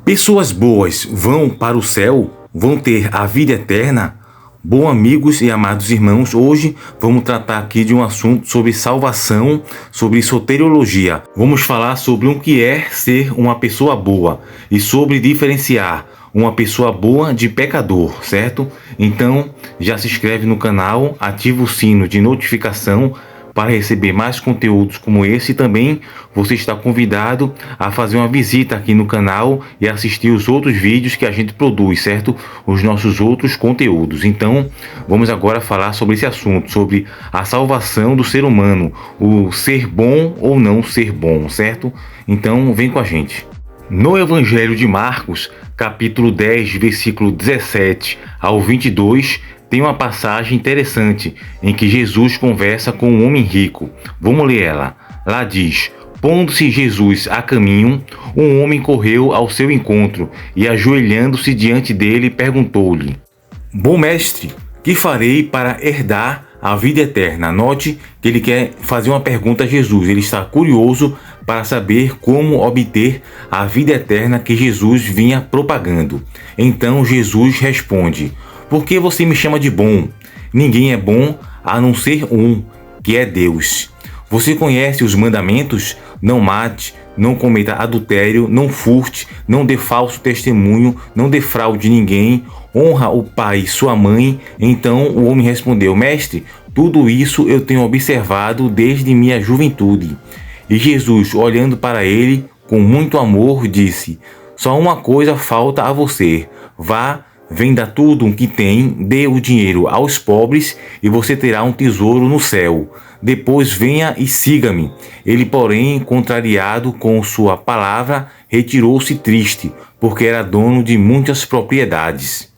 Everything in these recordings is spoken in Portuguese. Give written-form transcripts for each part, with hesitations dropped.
Pessoas boas vão para o céu? Vão ter a vida eterna? Bom, amigos e amados irmãos, hoje vamos tratar aqui de um assunto sobre salvação, sobre soteriologia. Vamos falar sobre o que é ser uma pessoa boa e sobre diferenciar uma pessoa boa de pecador, certo? Então, já se inscreve no canal, ativa o sino de notificação para receber mais conteúdos como esse. Também você está convidado a fazer uma visita aqui no canal e assistir os outros vídeos que a gente produz, certo? Os nossos outros conteúdos. Então, vamos agora falar sobre esse assunto, sobre a salvação do ser humano, o ser bom ou não ser bom, certo? Então, vem com a gente. No Evangelho de Marcos, capítulo 10, versículo 17 ao 22, tem uma passagem interessante em que Jesus conversa com um homem rico. Vamos ler ela. Lá diz: pondo-se Jesus a caminho, um homem correu ao seu encontro e, ajoelhando-se diante dele, perguntou-lhe: Bom mestre, que farei para herdar a vida eterna? Note que ele quer fazer uma pergunta a Jesus. Ele está curioso para saber como obter a vida eterna que Jesus vinha propagando. Então Jesus responde: por que você me chama de bom? Ninguém é bom a não ser um, que é Deus. Você conhece os mandamentos? Não mate, não cometa adultério, não furte, não dê falso testemunho, não defraude ninguém, honra o pai e sua mãe. Então o homem respondeu: mestre, tudo isso eu tenho observado desde minha juventude. E Jesus, olhando para ele com muito amor, disse: só uma coisa falta a você. Vá, venda tudo o que tem, dê o dinheiro aos pobres e você terá um tesouro no céu. Depois venha e siga-me. Ele, porém, contrariado com sua palavra, retirou-se triste, porque era dono de muitas propriedades.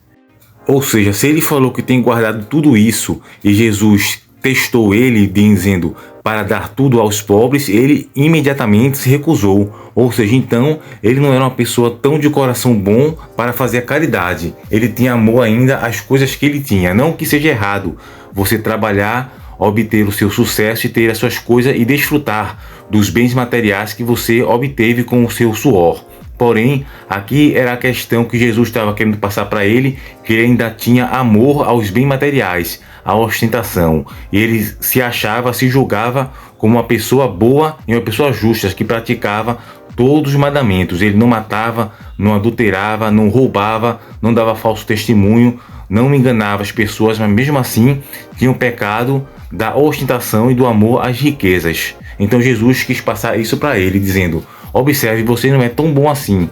Ou seja, se ele falou que tem guardado tudo isso e Jesus testou ele dizendo para dar tudo aos pobres, ele imediatamente se recusou. Ou seja, então ele não era uma pessoa tão de coração bom para fazer a caridade. Ele tinha amor ainda às coisas que ele tinha. Não que seja errado você trabalhar, obter o seu sucesso e ter as suas coisas e desfrutar dos bens materiais que você obteve com o seu suor. Porém, aqui era a questão que Jesus estava querendo passar para ele, que ele ainda tinha amor aos bens materiais, à ostentação. E ele se achava, se julgava como uma pessoa boa e uma pessoa justa, que praticava todos os mandamentos. Ele não matava, não adulterava, não roubava, não dava falso testemunho, não enganava as pessoas, mas mesmo assim tinha o pecado da ostentação e do amor às riquezas. Então Jesus quis passar isso para ele, dizendo: observe, você não é tão bom assim.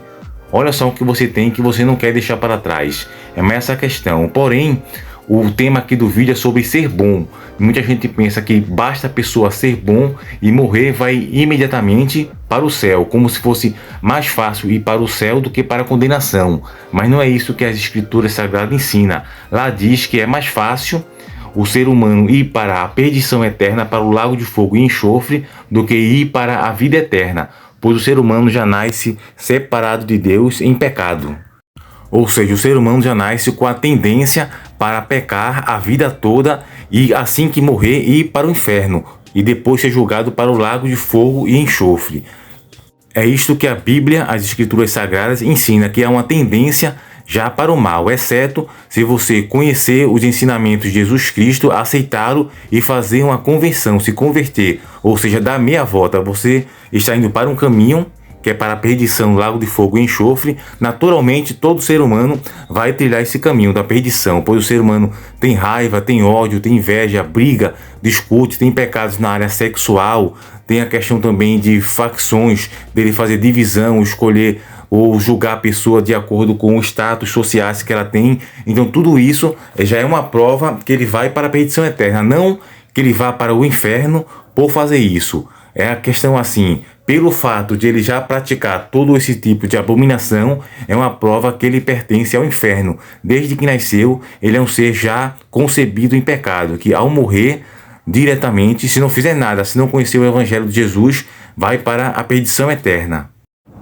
Olha só o que você tem que você não quer deixar para trás. É mais essa questão. Porém, o tema aqui do vídeo é sobre ser bom. Muita gente pensa que basta a pessoa ser bom e morrer vai imediatamente para o céu, como se fosse mais fácil ir para o céu do que para a condenação. Mas não é isso que as escrituras sagradas ensinam. Lá diz que é mais fácil o ser humano ir para a perdição eterna, para o lago de fogo e enxofre, do que ir para a vida eterna, pois o ser humano já nasce separado de Deus em pecado. Ou seja, o ser humano já nasce com a tendência para pecar a vida toda e, assim que morrer, ir para o inferno e depois ser julgado para o lago de fogo e enxofre. É isto que a Bíblia, as Escrituras Sagradas, ensina, que há uma tendência já para o mal, exceto se você conhecer os ensinamentos de Jesus Cristo, aceitá-lo e fazer uma conversão, se converter, ou seja, dar meia volta. Você está indo para um caminho que é para a perdição, lago de fogo e enxofre. Naturalmente, todo ser humano vai trilhar esse caminho da perdição, pois o ser humano tem raiva, tem ódio, tem inveja, briga, discute, tem pecados na área sexual, tem a questão também de facções, dele fazer divisão, escolher ou julgar a pessoa de acordo com os status sociais que ela tem. Então tudo isso já é uma prova que ele vai para a perdição eterna, não que ele vá para o inferno por fazer isso. É a questão assim, pelo fato de ele já praticar todo esse tipo de abominação, é uma prova que ele pertence ao inferno. Desde que nasceu, ele é um ser já concebido em pecado, que ao morrer diretamente, se não fizer nada, se não conhecer o Evangelho de Jesus, vai para a perdição eterna.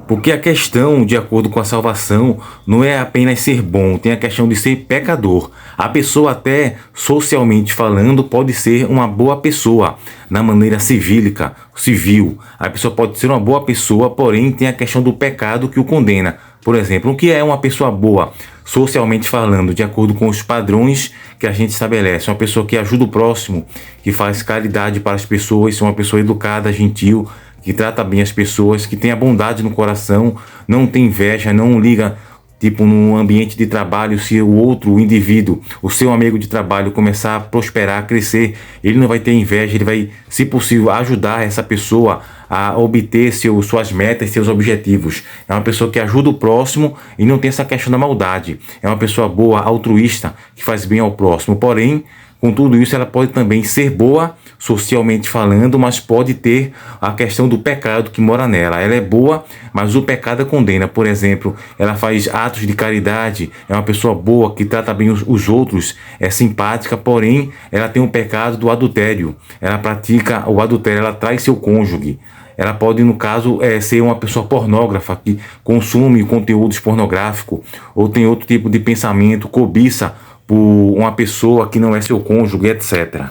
Porque a questão, de acordo com a salvação, não é apenas ser bom, tem a questão de ser pecador. A pessoa, até socialmente falando, pode ser uma boa pessoa, na maneira civil. A pessoa pode ser uma boa pessoa, porém tem a questão do pecado que o condena. Por exemplo, o que é uma pessoa boa, socialmente falando, de acordo com os padrões que a gente estabelece? Uma pessoa que ajuda o próximo, que faz caridade para as pessoas, uma pessoa educada, gentil, que trata bem as pessoas, que tem a bondade no coração, não tem inveja, não liga, tipo, no ambiente de trabalho, se o outro, o indivíduo, o seu amigo de trabalho começar a prosperar, a crescer, ele não vai ter inveja, ele vai, se possível, ajudar essa pessoa a obter suas metas, seus objetivos. É uma pessoa que ajuda o próximo e não tem essa questão da maldade. É uma pessoa boa, altruísta, que faz bem ao próximo. Porém, com tudo isso, ela pode também ser boa, socialmente falando, mas pode ter a questão do pecado que mora nela. Ela é boa, mas o pecado a condena. Por exemplo, ela faz atos de caridade, é uma pessoa boa, que trata bem os outros, é simpática, porém, ela tem o pecado do adultério. Ela pratica o adultério, ela trai seu cônjuge. Ela pode, no caso, ser uma pessoa pornógrafa, que consome conteúdos pornográficos, ou tem outro tipo de pensamento, cobiça por uma pessoa que não é seu cônjuge, etc.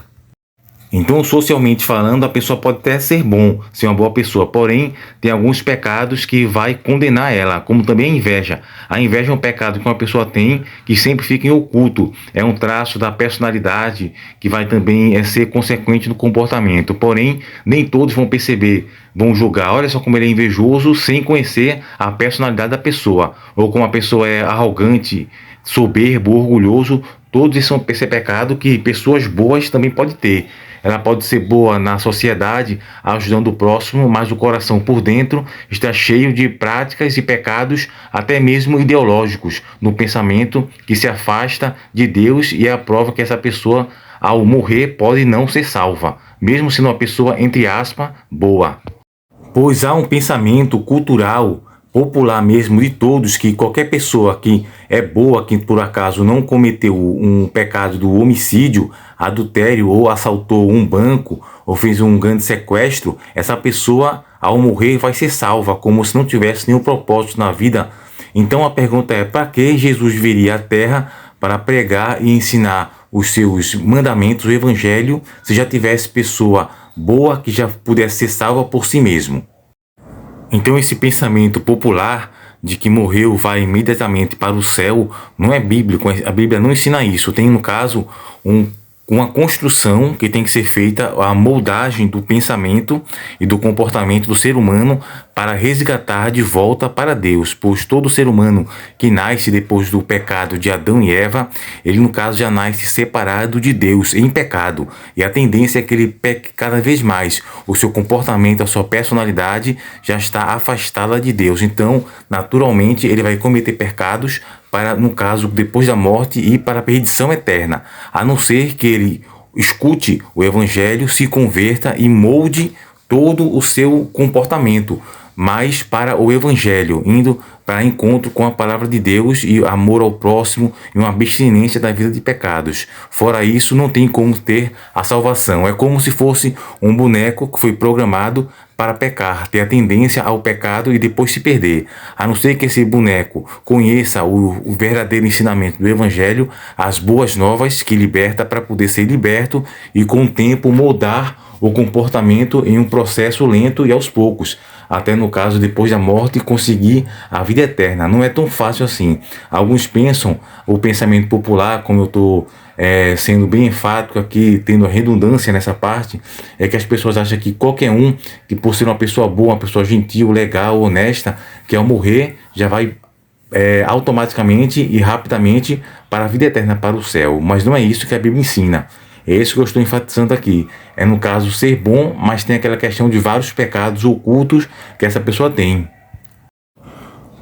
Então, socialmente falando, a pessoa pode até ser bom, ser uma boa pessoa, porém, tem alguns pecados que vai condenar ela, como também a inveja. A inveja é um pecado que uma pessoa tem, que sempre fica em oculto. É um traço da personalidade que vai também ser consequente no comportamento. Porém, nem todos vão perceber, vão julgar. Olha só como ele é invejoso, sem conhecer a personalidade da pessoa. Ou como a pessoa é arrogante, soberbo, orgulhoso. Todos esses são pecado que pessoas boas também podem ter. Ela pode ser boa na sociedade, ajudando o próximo, mas o coração por dentro está cheio de práticas e pecados, até mesmo ideológicos, no pensamento que se afasta de Deus, e é a prova que essa pessoa, ao morrer, pode não ser salva, mesmo sendo uma pessoa, entre aspas, boa. Pois há um pensamento cultural, popular mesmo, de todos, que qualquer pessoa que é boa, que por acaso não cometeu um pecado do homicídio, adultério, ou assaltou um banco, ou fez um grande sequestro, essa pessoa, ao morrer, vai ser salva, como se não tivesse nenhum propósito na vida. Então a pergunta é, para que Jesus viria à Terra para pregar e ensinar os seus mandamentos, o Evangelho, se já tivesse pessoa boa que já pudesse ser salva por si mesmo? Então esse pensamento popular de que morreu vai imediatamente para o céu não é bíblico. A Bíblia não ensina isso. Tem, no caso, uma construção que tem que ser feita, a moldagem do pensamento e do comportamento do ser humano para resgatar de volta para Deus, pois todo ser humano que nasce depois do pecado de Adão e Eva, ele, no caso, já nasce separado de Deus, em pecado, e a tendência é que ele peque cada vez mais. O seu comportamento, a sua personalidade já está afastada de Deus. Então, naturalmente, ele vai cometer pecados para, no caso, depois da morte, ir para a perdição eterna, a não ser que ele escute o Evangelho, se converta e molde todo o seu comportamento, mas para o Evangelho, indo para encontro com a palavra de Deus e amor ao próximo e uma abstinência da vida de pecados. Fora isso, não tem como ter a salvação. É como se fosse um boneco que foi programado para pecar, ter a tendência ao pecado e depois se perder. A não ser que esse boneco conheça o verdadeiro ensinamento do Evangelho, as boas novas que liberta para poder ser liberto e com o tempo moldar o comportamento em um processo lento e aos poucos, até, no caso, depois da morte, conseguir a vida eterna. Não é tão fácil assim. Alguns pensam, o pensamento popular, como eu estou sendo bem enfático aqui, tendo a redundância nessa parte, é que as pessoas acham que qualquer um, que por ser uma pessoa boa, uma pessoa gentil, legal, honesta, que ao morrer já vai automaticamente e rapidamente para a vida eterna, para o céu. Mas não é isso que a Bíblia ensina. É isso que eu estou enfatizando aqui. É, no caso, ser bom, mas tem aquela questão de vários pecados ocultos que essa pessoa tem.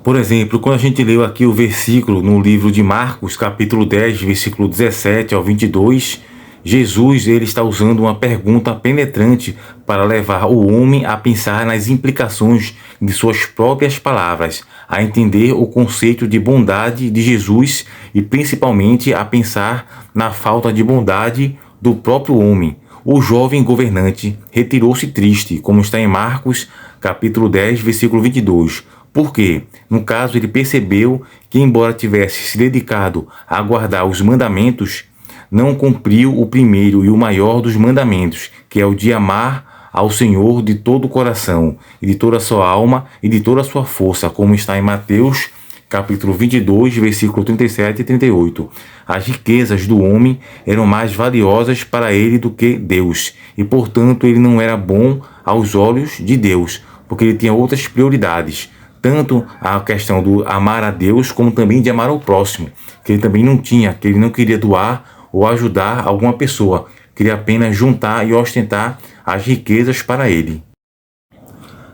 Por exemplo, quando a gente leu aqui o versículo no livro de Marcos, capítulo 10, versículo 17 ao 22, Jesus, ele está usando uma pergunta penetrante para levar o homem a pensar nas implicações de suas próprias palavras, a entender o conceito de bondade de Jesus e principalmente a pensar na falta de bondade do próprio homem. O jovem governante retirou-se triste, como está em Marcos, capítulo 10, versículo 22. Por quê? No caso, ele percebeu que, embora tivesse se dedicado a guardar os mandamentos, não cumpriu o primeiro e o maior dos mandamentos, que é o de amar ao Senhor de todo o coração, e de toda a sua alma, e de toda a sua força, como está em Mateus, capítulo 22, versículo 37 e 38. As riquezas do homem eram mais valiosas para ele do que Deus, e portanto ele não era bom aos olhos de Deus, porque ele tinha outras prioridades, tanto a questão do amar a Deus, como também de amar ao próximo, que ele também não tinha, que ele não queria doar ou ajudar alguma pessoa, queria apenas juntar e ostentar as riquezas para ele.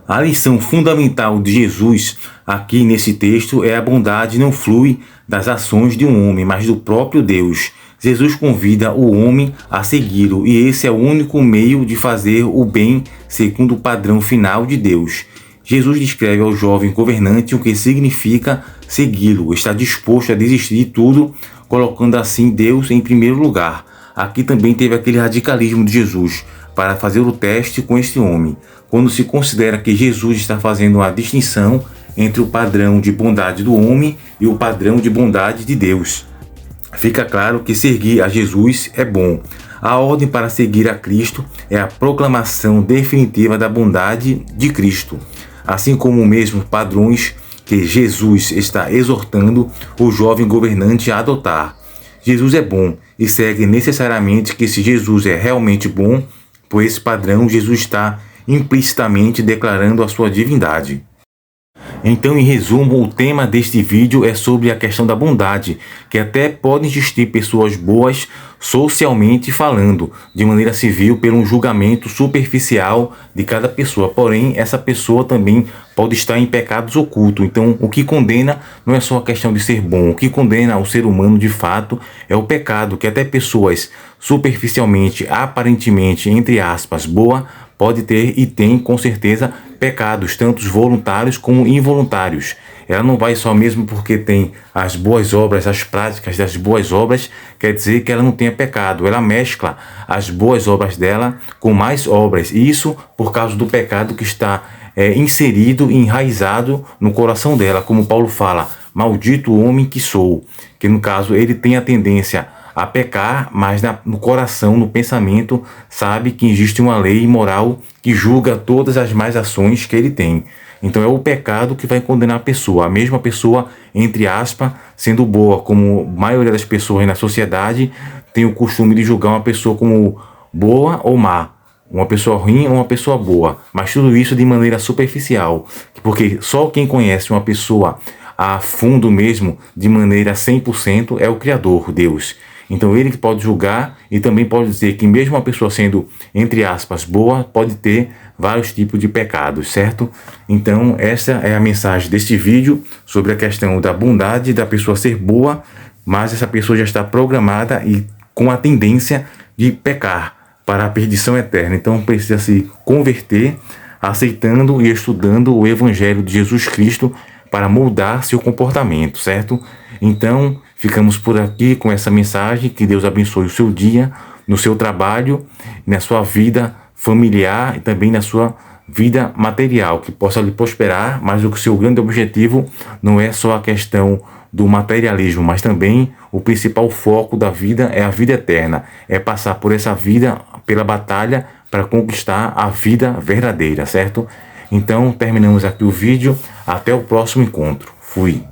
A lição fundamental de Jesus aqui nesse texto é a bondade não flui das ações de um homem, mas do próprio Deus. Jesus convida o homem a segui-lo e esse é o único meio de fazer o bem segundo o padrão final de Deus. Jesus descreve ao jovem governante o que significa segui-lo, está disposto a desistir de tudo, colocando assim Deus em primeiro lugar. Aqui também teve aquele radicalismo de Jesus para fazer o teste com este homem, quando se considera que Jesus está fazendo uma distinção entre o padrão de bondade do homem e o padrão de bondade de Deus. Fica claro que seguir a Jesus é bom. A ordem para seguir a Cristo é a proclamação definitiva da bondade de Cristo, assim como os mesmos padrões que Jesus está exortando o jovem governante a adotar. Jesus é bom e segue necessariamente que se Jesus é realmente bom, por esse padrão Jesus está implicitamente declarando a sua divindade. Então, em resumo, o tema deste vídeo é sobre a questão da bondade, que até podem existir pessoas boas socialmente falando, de maneira civil, pelo julgamento superficial de cada pessoa. Porém, essa pessoa também pode estar em pecados ocultos. Então, o que condena não é só a questão de ser bom. O que condena o ser humano, de fato, é o pecado, que até pessoas superficialmente, aparentemente, entre aspas, boa, pode ter e tem, com certeza, pecados, tanto voluntários como involuntários. Ela não vai só mesmo porque tem as boas obras, as práticas das boas obras, quer dizer que ela não tenha pecado. Ela mescla as boas obras dela com mais obras. E isso por causa do pecado que está inserido e enraizado no coração dela. Como Paulo fala, maldito o homem que sou. Que no caso ele tem a tendência a pecar, mas no coração, no pensamento, sabe que existe uma lei moral que julga todas as más ações que ele tem. Então é o pecado que vai condenar a pessoa. A mesma pessoa, entre aspas, sendo boa, como a maioria das pessoas na sociedade tem o costume de julgar uma pessoa como boa ou má, uma pessoa ruim ou uma pessoa boa, mas tudo isso de maneira superficial, porque só quem conhece uma pessoa a fundo mesmo, de maneira 100%, é o Criador, Deus. Então ele que pode julgar e também pode dizer que mesmo uma pessoa sendo, entre aspas, boa, pode ter vários tipos de pecados, certo? Então essa é a mensagem deste vídeo sobre a questão da bondade da pessoa ser boa, mas essa pessoa já está programada e com a tendência de pecar para a perdição eterna. Então precisa se converter, aceitando e estudando o Evangelho de Jesus Cristo para moldar seu comportamento, certo? Então, ficamos por aqui com essa mensagem. Que Deus abençoe o seu dia, no seu trabalho, na sua vida familiar e também na sua vida material, que possa lhe prosperar, mas o seu grande objetivo não é só a questão do materialismo, mas também o principal foco da vida é a vida eterna, é passar por essa vida, pela batalha, para conquistar a vida verdadeira, certo? Então, terminamos aqui o vídeo. Até o próximo encontro. Fui.